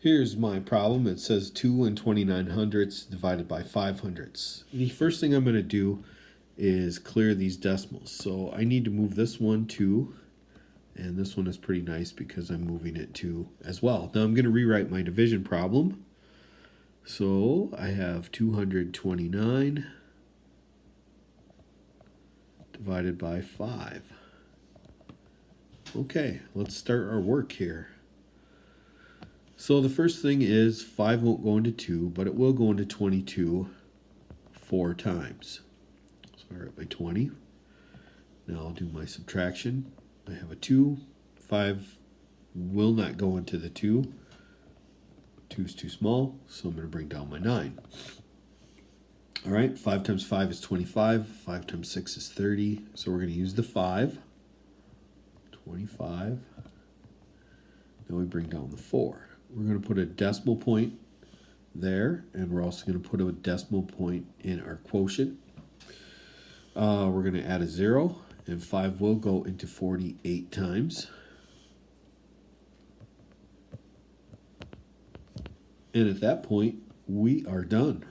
Here's my problem. It says 2 and 29 hundredths divided by 5 hundredths. The first thing I'm going to do is clear these decimals. So I need to move this one 2, and this one is pretty nice because I'm moving it 2 as well. Now I'm going to rewrite my division problem. So I have 229 divided by 5. Okay, let's start our work here. So the first thing is 5 won't go into 2, but it will go into 22 4 times. So I write my 20. Now I'll do my subtraction. I have a 2. 5 will not go into the 2. 2 is too small, so I'm going to bring down my 9. All right, 5 times 5 is 25. 5 times 6 is 30. So we're going to use the 5. 25. Now we bring down the 4. We're going to put a decimal point there, and we're also going to put a decimal point in our quotient. We're going to add a 0, and 5 will go into 48 times. And at that point, we are done.